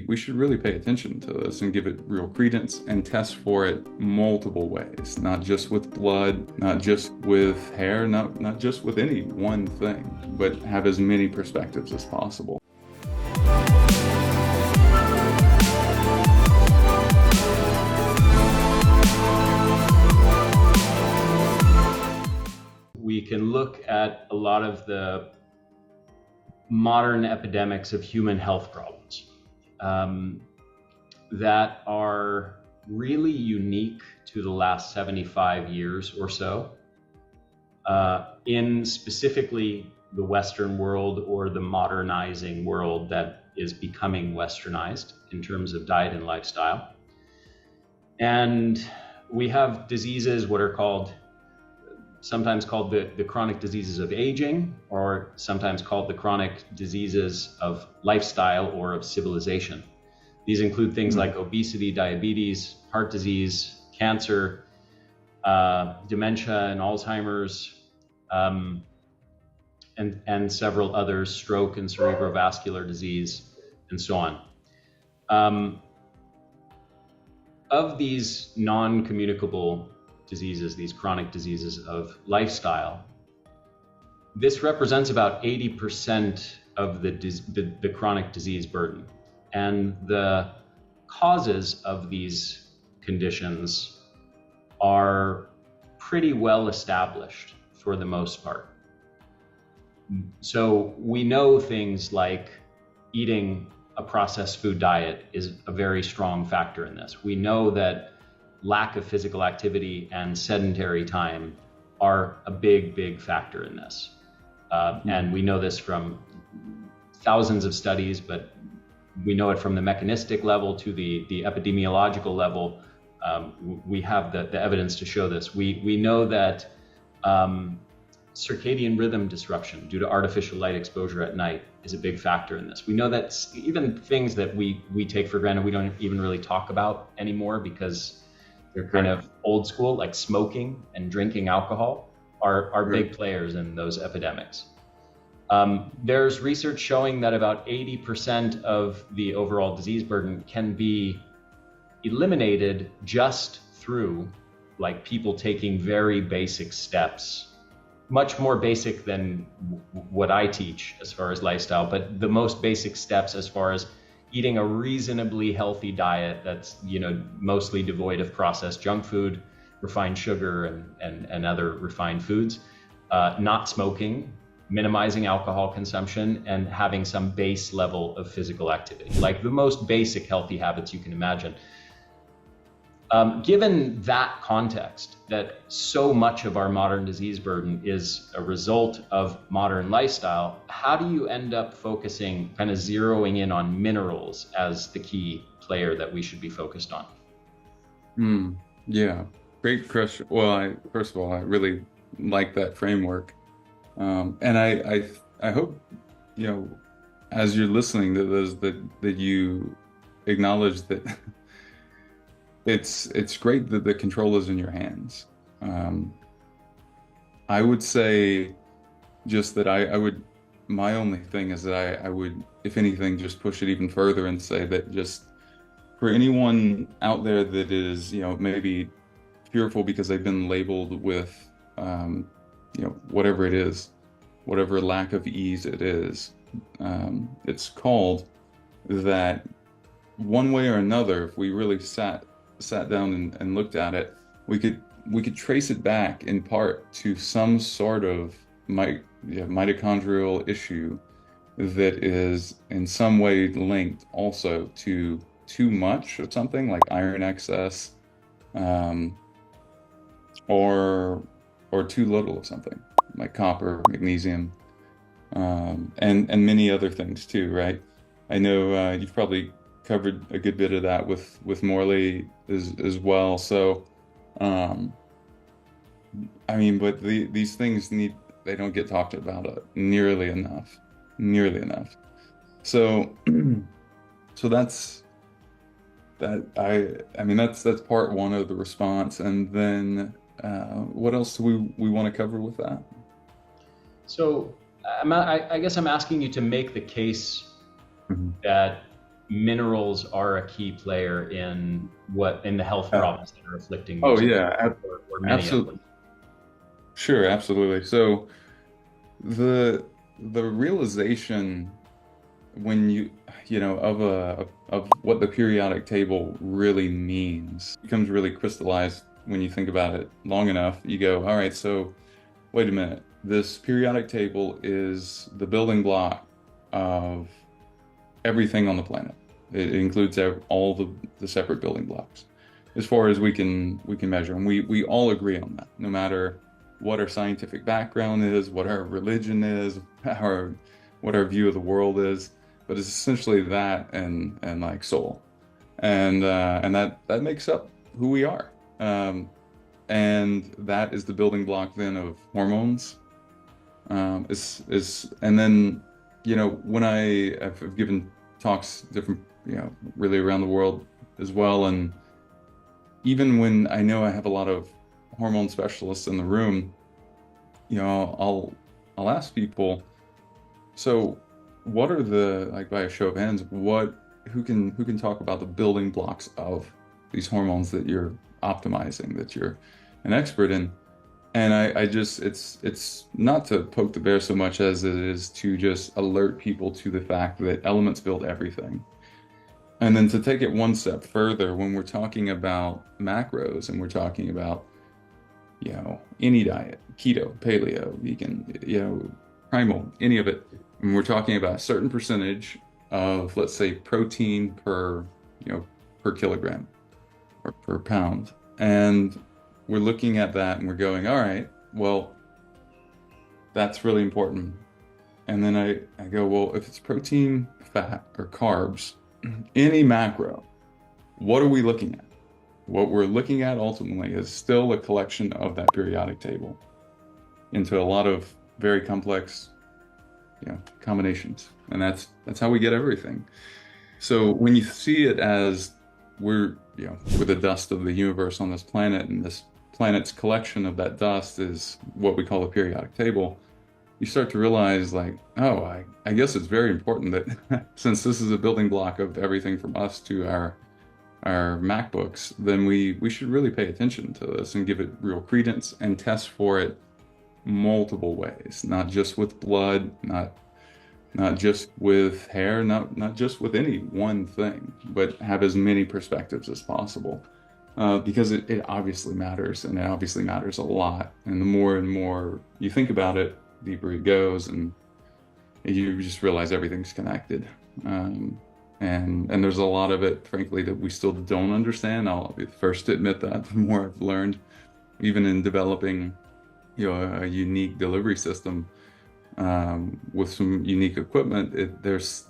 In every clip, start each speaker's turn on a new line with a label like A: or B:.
A: we should really pay attention to this and give it real credence and test for it multiple ways, not just with blood, not just with hair, not just with any one thing, but have as many perspectives as possible.
B: We can look at a lot of the modern epidemics of human health problems that are really unique to the last 75 years or so, in specifically the Western world or the modernizing world that is becoming westernized in terms of diet and lifestyle. And we have diseases, what are sometimes called the chronic diseases of aging, or sometimes called the chronic diseases of lifestyle or of civilization. These include things like obesity, diabetes, heart disease, cancer, dementia and Alzheimer's, and several others, stroke and cerebrovascular disease, and so on. Of these non-communicable diseases, these chronic diseases of lifestyle, this represents about 80% of the chronic disease burden. And the causes of these conditions are pretty well established for the most part. So we know things like eating a processed food diet is a very strong factor in this. We know that lack of physical activity and sedentary time are a big factor in this. And we know this from thousands of studies, but we know it from the mechanistic level to the epidemiological level. We have the evidence to show this. We know that circadian rhythm disruption due to artificial light exposure at night is a big factor in this. We know that even things that we take for granted, we don't even really talk about anymore because they're kind of old school, like smoking and drinking alcohol are big players in those epidemics. There's research showing that about 80% of the overall disease burden can be eliminated just through like people taking very basic steps, much more basic than what I teach as far as lifestyle, but the most basic steps as far as eating a reasonably healthy diet that's, mostly devoid of processed junk food, refined sugar and other refined foods, not smoking, minimizing alcohol consumption, and having some base level of physical activity, like the most basic healthy habits you can imagine. Given that context, that so much of our modern disease burden is a result of modern lifestyle, how do you end up focusing, kind of zeroing in on minerals as the key player that we should be focused on?
A: Yeah, great question. Well, first of all, I really like that framework. And I hope, as you're listening to this, that you acknowledge that it's great that the control is in your hands. I would say just that my only thing is that I would, if anything, just push it even further and say that just for anyone out there that is, maybe fearful because they've been labeled with, whatever it is, whatever lack of ease it is, it's called, that one way or another, if we really sat down and looked at it, we could trace it back in part to some sort of mitochondrial issue that is in some way linked also to too much of something like iron excess, or too little of something like copper, magnesium, and many other things too, right? I know you've probably covered a good bit of that with Morley as well. So, but these things they don't get talked about nearly enough. So that's that's part one of the response. And then what else do we want to cover with that?
B: So I guess I'm asking you to make the case that minerals are a key player in the health
A: Uh,
B: problems that are afflicting
A: oh
B: most people,
A: yeah,
B: or many of
A: absolutely.
B: them.
A: Sure, absolutely. So the the realization when you know of what the periodic table really means becomes really crystallized when you think about it long enough. You go, all right, so wait a minute. This periodic table is the building block of everything on the planet. It includes all the separate building blocks as far as we can measure. And we all agree on that, no matter what our scientific background is, what our religion is, what our view of the world is. But it's essentially that and like soul. And that makes up who we are. And that is the building block then of hormones. Is and then when I've given talks different really around the world as well, and even when I know I have a lot of hormone specialists in the room, I'll ask people, so what are the, like, by a show of hands, who can talk about the building blocks of these hormones that you're optimizing, that you're an expert in? And I just, it's not to poke the bear so much as it is to just alert people to the fact that elements build everything. And then to take it one step further, when we're talking about macros and we're talking about, any diet, keto, paleo, vegan, primal, any of it, and we're talking about a certain percentage of, let's say, protein per kilogram or per pound. And we're looking at that and we're going, all right, well, that's really important. And then I go, well, if it's protein, fat, or carbs, any macro, what are we looking at? What we're looking at ultimately is still a collection of that periodic table into a lot of very complex, combinations. And that's how we get everything. So when you see it as we're the dust of the universe on this planet, and this planet's collection of that dust is what we call the periodic table, you start to realize, like, oh, I guess it's very important that since this is a building block of everything from us to our MacBooks, then we should really pay attention to this and give it real credence and test for it multiple ways, not just with blood, not just with hair, not just with any one thing, but have as many perspectives as possible. Because it obviously matters, and it obviously matters a lot. And the more and more you think about it, deeper it goes, and you just realize everything's connected. And there's a lot of it, frankly, that we still don't understand. I'll be the first to admit that. The more I've learned, even in developing, a unique delivery system, with some unique equipment, there's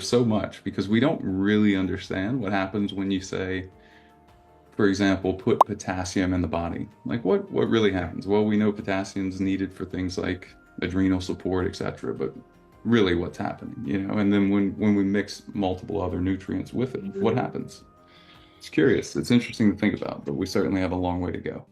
A: so much, because we don't really understand what happens when you say, for example, put potassium in the body. Like, what really happens? Well, we know potassium is needed for things like adrenal support, etc. But really, what's happening? And then when we mix multiple other nutrients with it, what happens? It's curious. It's interesting to think about, but we certainly have a long way to go.